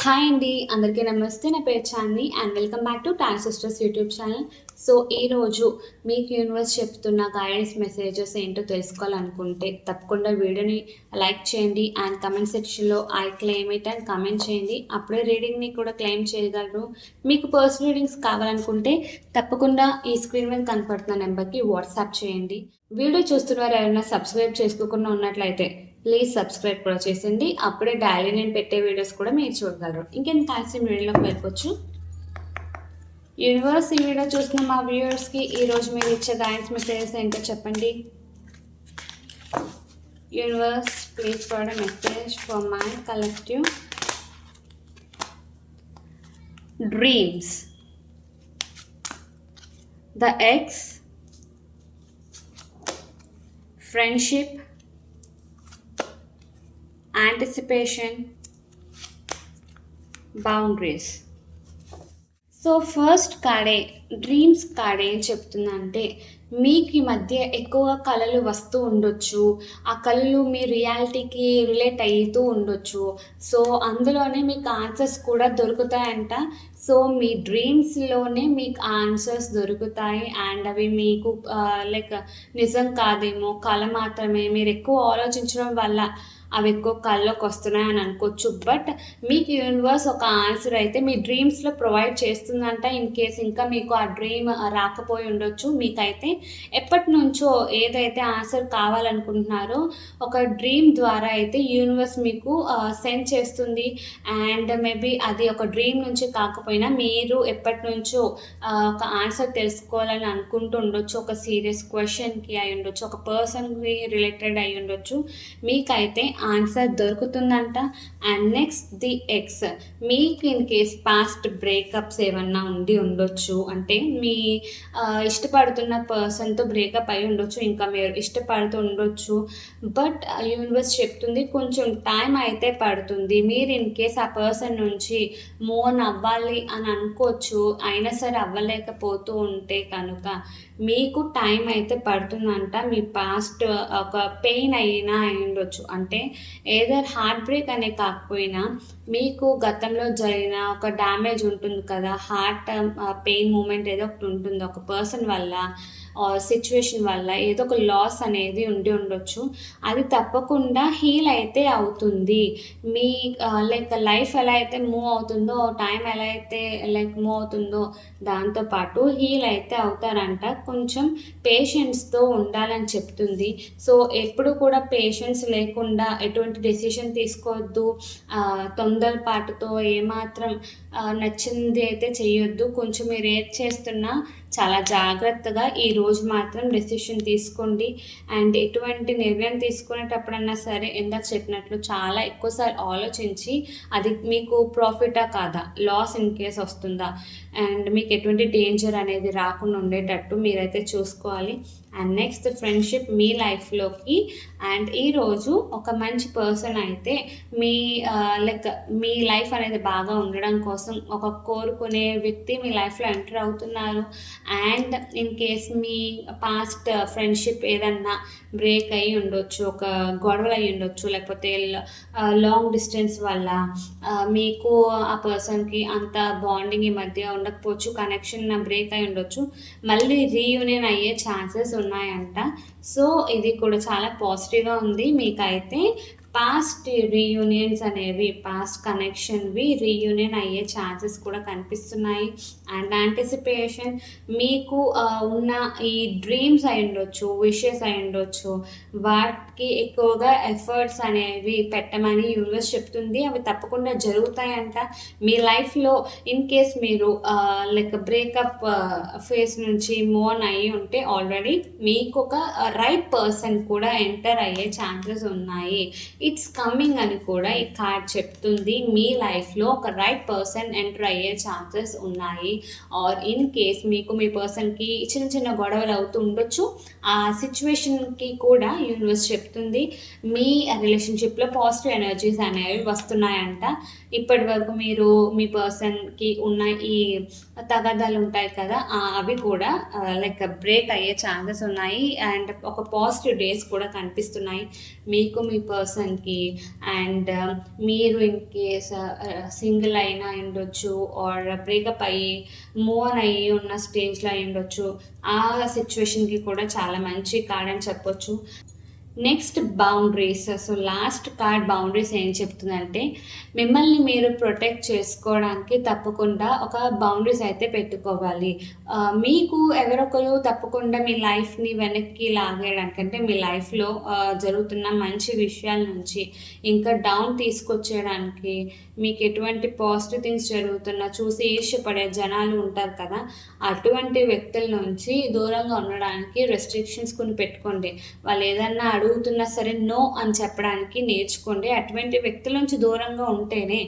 Hi అండి, అందరికీ నమస్తే. నా పేరు Chandini and welcome back to Tan sisters YouTube channel. So ఈరోజు మీకు యూనివర్స్ చెప్తున్న గైడెన్స్ మెసేజెస్ ఏంటో తెలుసుకోవాలనుకుంటే తప్పకుండా వీడియోని లైక్ చేయండి అండ్ కమెంట్ సెక్షన్లో I claim it and comment చేయండి. అప్పుడే రీడింగ్ని కూడా క్లెయిమ్ చేయగలరు. మీకు పర్సనల్ రీడింగ్స్ కావాలనుకుంటే తప్పకుండా ఈ స్క్రీన్ మీద కనపడుతున్న నెంబర్కి వాట్సాప్ చేయండి. వీడియో చూస్తున్నవారు ఎవరైనా సబ్స్క్రైబ్ చేసుకోకుండా ఉన్నట్లయితే ప్లీజ్ సబ్స్క్రైబ్ కూడా చేసింది. అప్పుడే డైలీ నేను పెట్టే వీడియోస్ కూడా మీరు చూడగలరు. ఇంకెంత ఆలస్యం వీడియోలోకి వెళ్ళిపోవచ్చు. యూనివర్స్, ఈ వీడియో చూసిన మా వ్యూవర్స్కి ఈరోజు మీరు ఇచ్చే గైడెన్స్ మెసేజెస్ ఏంటో చెప్పండి. Universe, please for a message for my collective dreams. The ex, friendship, anticipation, boundaries. So first కార్డే డ్రీమ్స్ కార్డే ఏం చెప్తుందంటే మీకు ఈ మధ్య ఎక్కువగా కళలు వస్తూ ఉండొచ్చు. ఆ కళలు మీ రియాలిటీకి రిలేట్ అవుతూ ఉండొచ్చు. సో అందులోనే మీకు ఆన్సర్స్ కూడా దొరుకుతాయంట. సో మీ డ్రీమ్స్లోనే మీకు ఆన్సర్స్ దొరుకుతాయి అండ్ అవి మీకు లైక్ నిజం కాదేమో, కళ మాత్రమే, మీరు ఎక్కువ ఆలోచించడం వల్ల అవి ఎక్కువ కళ్ళలోకి వస్తున్నాయి అని అనుకోవచ్చు. బట్ మీకు యూనివర్స్ ఒక ఆన్సర్ అయితే మీ డ్రీమ్స్లో ప్రొవైడ్ చేస్తుందంట. ఇన్ కేస్ ఇంకా మీకు ఆ డ్రీమ్ రాకపోయి ఉండొచ్చు, మీకైతే ఎప్పటి నుంచో ఏదైతే ఆన్సర్ కావాలనుకుంటున్నారో ఒక డ్రీమ్ ద్వారా అయితే యూనివర్స్ మీకు సెండ్ చేస్తుంది. అండ్ మేబీ అది ఒక డ్రీమ్ నుంచి కాకపోయినా మీరు ఎప్పటి నుంచో ఒక ఆన్సర్ తెలుసుకోవాలని అనుకుంటూ ఉండొచ్చు. ఒక సీరియస్ క్వశ్చన్కి అయి ఉండొచ్చు, ఒక పర్సన్కి రిలేటెడ్ అయి ఉండొచ్చు. మీకైతే ఆన్సర్ దొరుకుతుందంట. అండ్ నెక్స్ట్ ది ఎక్స్, మీకు ఇన్ కేస్ పాస్ట్ బ్రేకప్స్ ఏమన్నా ఉండి ఉండొచ్చు, అంటే మీ ఇష్టపడుతున్న పర్సన్తో బ్రేకప్ అయి ఉండొచ్చు, ఇంకా మీరు ఇష్టపడుతూ ఉండొచ్చు. బట్ యూనివర్స్ చెప్తుంది కొంచెం టైం అయితే పడుతుంది. మీరు ఇన్ కేస్ ఆ పర్సన్ నుంచి మూవ్ అవ్వాలి అని అనుకోవచ్చు, అయినా సరే అవ్వలేకపోతూ ఉంటే కనుక మీకు టైం అయితే పడుతుందంట. మీ పాస్ట్ ఒక పెయిన్ అయినా అయి ఉండొచ్చు, అంటే ఏదర్ హార్ట్ బ్రేక్ అనే కాకపోయినా మీకు గతంలో జరిగిన ఒక డ్యామేజ్ ఉంటుంది కదా, హార్ట్ పెయిన్ మూమెంట్ ఏదో ఒకటి ఉంటుంది ఒక పర్సన్ వల్ల సిచ్యువేషన్ వల్ల, ఏదో ఒక లాస్ అనేది ఉండి ఉండొచ్చు. అది తప్పకుండా హీల్ అయితే అవుతుంది. మీ లైక్ లైఫ్ ఎలా అయితే మూవ్ అవుతుందో, టైం ఎలా అయితే లైక్ మూవ్ అవుతుందో దాంతోపాటు హీల్ అయితే అవుతారంట. కొంచెం పేషెన్స్తో ఉండాలని చెప్తుంది. సో ఎప్పుడు కూడా పేషెన్స్ లేకుండా ఎటువంటి డెసిషన్ తీసుకోవద్దు. తొందరపాటుతో ఏమాత్రం నచ్చింది అయితే చేయొద్దు. కొంచెం మీరు ఏది చేస్తున్నా చాలా జాగ్రత్తగా ఈరోజు మాత్రం డెసిషన్ తీసుకోండి. అండ్ ఎటువంటి నిర్ణయం తీసుకునేటప్పుడన్నా సరే ఇందాక చెప్పినట్లు చాలా ఎక్కువసార్లు ఆలోచించి అది మీకు ప్రాఫిటా కాదా, లాస్ ఇన్ కేస్ వస్తుందా, అండ్ మీకు ఎటువంటి డేంజర్ అనేది రాకుండా ఉండేటట్టు మీరైతే చూసుకోవాలి. అండ్ నెక్స్ట్ ఫ్రెండ్షిప్ మీ లైఫ్లోకి, అండ్ ఈరోజు ఒక మంచి పర్సన్ అయితే మీ లైక్ మీ లైఫ్ అనేది బాగా ఉండడం కోసం ఒక కోరుకునే వ్యక్తి మీ లైఫ్లో ఎంటర్ అవుతున్నారు. And in case me past friendship ఏదన్నా బ్రేక్ అయ్యి ఉండొచ్చు, ఒక గొడవలు అయ్యి ఉండొచ్చు, లేకపోతే లాంగ్ డిస్టెన్స్ వల్ల మీకు ఆ పర్సన్కి అంత బాండింగ్ ఈ మధ్య ఉండకపోవచ్చు, కనెక్షన్ బ్రేక్ అయి ఉండొచ్చు, మళ్ళీ రీయూనియన్ అయ్యే ఛాన్సెస్ ఉన్నాయంట. సో ఇది కూడా చాలా పాజిటివ్గా ఉంది. మీకైతే పాస్ట్ రీయూనియన్స్ అనేవి, పాస్ట్ కనెక్షన్వి రీయూనియన్ అయ్యే ఛాన్సెస్ కూడా కనిపిస్తున్నాయి. అండ్ యాంటిసిపేషన్, మీకు ఉన్న ఈ డ్రీమ్స్ అయి ఉండొచ్చు, విషెస్ అయి ఉండొచ్చు, వాటికి ఎక్కువగా ఎఫర్ట్స్ అనేవి పెట్టమని యూనివర్స్ చెప్తుంది. అవి తప్పకుండా జరుగుతాయంట మీ లైఫ్లో. ఇన్ కేస్ మీరు లైక్ బ్రేకప్ ఫేస్ నుంచి మూవ్ ఆన్ అయ్యి ఉంటే ఆల్రెడీ మీకు ఒక రైట్ పర్సన్ కూడా ఎంటర్ అయ్యే ఛాన్సెస్ ఉన్నాయి. ఇట్స్ కమింగ్ అని కూడా ఈ కార్డ్ చెప్తుంది. మీ లైఫ్లో ఒక రైట్ పర్సన్ ఎంటర్ అయ్యే ఛాన్సెస్ ఉన్నాయి. ఆర్ ఇన్ కేస్ మీకు మీ పర్సన్కి చిన్న చిన్న గొడవలు అవుతూ ఉండొచ్చు, ఆ సిచ్యువేషన్కి కూడా యూనివర్స్ చెప్తుంది మీ రిలేషన్షిప్లో పాజిటివ్ ఎనర్జీస్ అనేవి వస్తున్నాయంట. ఇప్పటి వరకు మీరు మీ పర్సన్కి ఉన్న ఈ తగాదాలు ఉంటాయి కదా, అవి కూడా లైక్ బ్రేక్ అయ్యే ఛాన్సెస్ ఉన్నాయి. అండ్ ఒక పాజిటివ్ డేస్ కూడా కనిపిస్తున్నాయి మీకు మీ పర్సన్ పర్సన్కి. అండ్ మీరు ఇన్ కేస్ సింగిల్ అయినా ఉండొచ్చు, ఆర్ బ్రేకప్ అయ్యి మూవ్ ఆన్ అయ్యి ఉన్న స్టేజ్లో అయి ఉండొచ్చు. ఆ సిచ్యువేషన్కి కూడా చాలా మంచి కార్డ్ అని చెప్పొచ్చు. Next boundaries. So last card boundaries ఏం చెప్తుందంటే, మిమ్మల్ని మీరు ప్రొటెక్ట్ చేసుకోవడానికి తప్పకుండా ఒక బౌండరీస్ అయితే పెట్టుకోవాలి. మీకు ఎవరొకరు తప్పకుండా మీ లైఫ్ని వెనక్కి లాగేయడానికి, అంటే మీ లైఫ్లో జరుగుతున్న మంచి విషయాల నుంచి ఇంకా డౌన్ తీసుకొచ్చేయడానికి, మీకు ఎటువంటి పాజిటివ్ థింగ్స్ జరుగుతున్నా చూసి ఈర్ష్యపడే జనాలు ఉంటారు కదా, అటువంటి వ్యక్తుల నుంచి దూరంగా ఉండడానికి రెస్ట్రిక్షన్స్ కొన్ని పెట్టుకోండి. వాళ్ళు ఏదన్నా అడుగుతున్నా సరే నో అని చెప్పడానికి నేర్చుకోండి. అటువంటి వ్యక్తుల నుంచి దూరంగా ఉంటేనే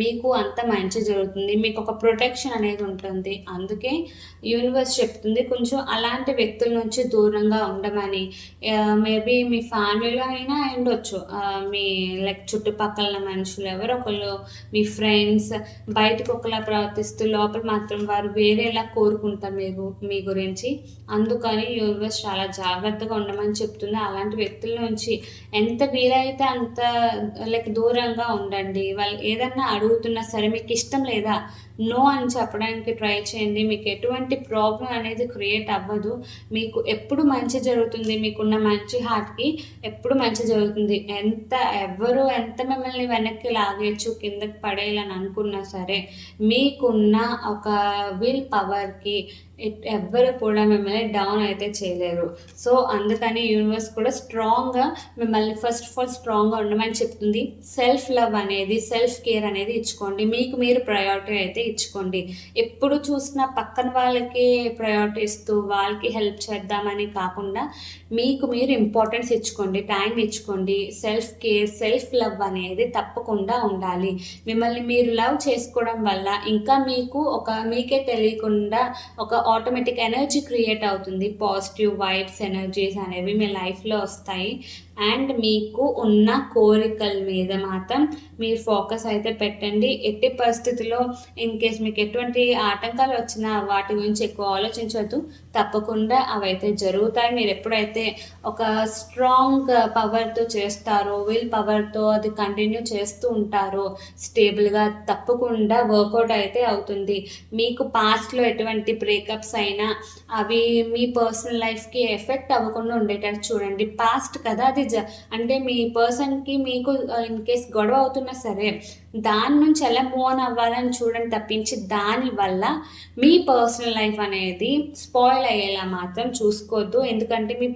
మీకు అంత మంచి జరుగుతుంది, మీకు ఒక ప్రొటెక్షన్ అనేది ఉంటుంది. అందుకే యూనివర్స్ చెప్తుంది కొంచెం అలాంటి వ్యక్తుల నుంచి దూరంగా ఉండమని. మేబీ మీ ఫ్యామిలీలో అయినా ఉండొచ్చు, మీ లైక్ చుట్టుపక్కల మనుషులు ఎవరో ఒకళ్ళు, మీ ఫ్రెండ్స్ బయటకు ఒకలా ప్రవర్తిస్తూ లోపల మాత్రం వారు వేరేలా కోరుకుంటారు మీ గురించి. అందుకని యూనివర్స్ చాలా జాగ్రత్తగా ఉండమని చెప్తుంది. అలాంటి వ్యక్తుల నుంచి ఎంత వీలైతే అంత లైక్ దూరంగా ఉండండి. వాళ్ళు ఏదన్నా అడుగుతున్నా సరే మీకు ఇష్టం లేదా నో అని చెప్పడానికి ట్రై చేయండి. మీకు ఎటువంటి ప్రాబ్లం అనేది క్రియేట్ అవ్వదు. మీకు ఎప్పుడు మంచి జరుగుతుంది. మీకున్న మంచి హార్ట్కి ఎప్పుడు మంచి జరుగుతుంది. ఎవరు ఎంత మిమ్మల్ని వెనక్కి లాగేయచ్చు, కిందకి పడేయాలని అనుకున్నా సరే మీకున్న ఒక విల్ పవర్కి ఎవ్వరు కూడా మిమ్మల్ని డౌన్ అయితే చేయలేరు. సో అందుకని యూనివర్స్ కూడా స్ట్రాంగ్గా మిమ్మల్ని ఫస్ట్ ఆఫ్ ఆల్ స్ట్రాంగ్గా ఉండమని చెప్తుంది. సెల్ఫ్ లవ్ అనేది, సెల్ఫ్ కేర్ అనేది ఇచ్చుకోండి. మీకు మీరు ప్రయారిటీ అయితే ఇచ్చుకోండి. ఎప్పుడు చూసినా పక్కన వాళ్ళకి ప్రయారిటీ ఇస్తూ వాళ్ళకి హెల్ప్ చేద్దామని కాకుండా మీకు మీరు ఇంపార్టెన్స్ ఇచ్చుకోండి, టైం ఇచ్చుకోండి. సెల్ఫ్ కేర్, సెల్ఫ్ లవ్ అనేది తప్పకుండా ఉండాలి. మిమ్మల్ని మీరు లవ్ చేసుకోవడం వల్ల ఇంకా మీకే తెలియకుండా ఒక ఆటోమేటిక్ ఎనర్జీ క్రియేట్ అవుతుంది. పాజిటివ్ వైబ్స్, ఎనర్జీస్ అనేవి మీ లైఫ్లో వస్తాయి. అండ్ మీకు ఉన్న కోరికల మీద మాత్రం మీరు ఫోకస్ అయితే పెట్టండి. ఎట్టి పరిస్థితుల్లో ఇన్ కేస్ మీకు ఎటువంటి ఆటంకాలు వచ్చినా వాటి గురించి ఎక్కువ ఆలోచించవద్దు. తప్పకుండా అవైతే జరుగుతాయి. మీరు ఎప్పుడైతే ఒక స్ట్రాంగ్ పవర్తో చేస్తారో, విల్ పవర్తో అది కంటిన్యూ చేస్తూ ఉంటారో స్టేబుల్గా, తప్పకుండా వర్కౌట్ అయితే అవుతుంది. మీకు పాస్ట్లో ఎటువంటి బ్రేకప్స్ అయినా అవి మీ పర్సనల్ లైఫ్కి ఎఫెక్ట్ అవ్వకుండా ఉండేటట్టు చూడండి. పాస్ట్ కదా అది, అంటే మీ పర్సన్కి మీకు ఇన్ కేస్ గొడవ అవుతున్నా సరే దాని నుంచి ఎలా మూవ్ ఆన్ అవ్వాలని చూడండి తప్పించి దానివల్ల మీ పర్సనల్ లైఫ్ అనేది స్పాయిల్ అయ్యేలా మాత్రం చూసుకోవద్దు. ఎందుకంటే మీ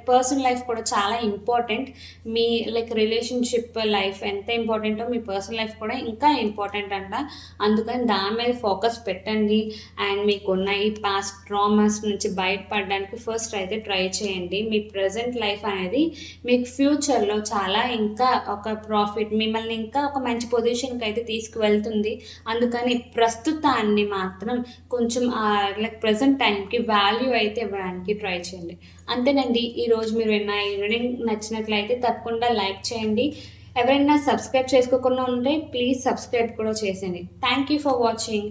పర్సనల్ లైఫ్ కూడా చాలా ఇంపార్టెంట్. మీ రిలేషన్షిప్ లైఫ్ ఎంత ఇంపార్టెంటో మీ పర్సనల్ లైఫ్ కూడా ఇంకా ఇంపార్టెంట్ అంట. అందుకని దాని మీద ఫోకస్ పెట్టండి. అండ్ మీకున్న ఈ పాస్ట్ ట్రామాస్ నుంచి బయటపడడానికి ఫస్ట్ అయితే ట్రై చేయండి. మీ ప్రజెంట్ లైఫ్ అనేది మీకు ఫ్యూచర్లో చాలా ఇంకా ఒక ప్రాఫిట్, మిమ్మల్ని ఇంకా ఒక మంచి పొజిషన్కి అయితే తీసుకువెళ్తుంది. అందుకని ప్రస్తుతాన్ని మాత్రం కొంచెం ప్రజెంట్ టైంకి వాల్యూ అయితే ఇవ్వడానికి ట్రై చేయండి. అంతేనండి. ఈరోజు మీరు విన్న ఈ రీడింగ్ నచ్చినట్లయితే తప్పకుండా లైక్ చేయండి. ఎవరైనా సబ్స్క్రైబ్ చేసుకోకుండా ఉంటే ప్లీజ్ సబ్స్క్రైబ్ కూడా చేసేయండి. Thank you for watching.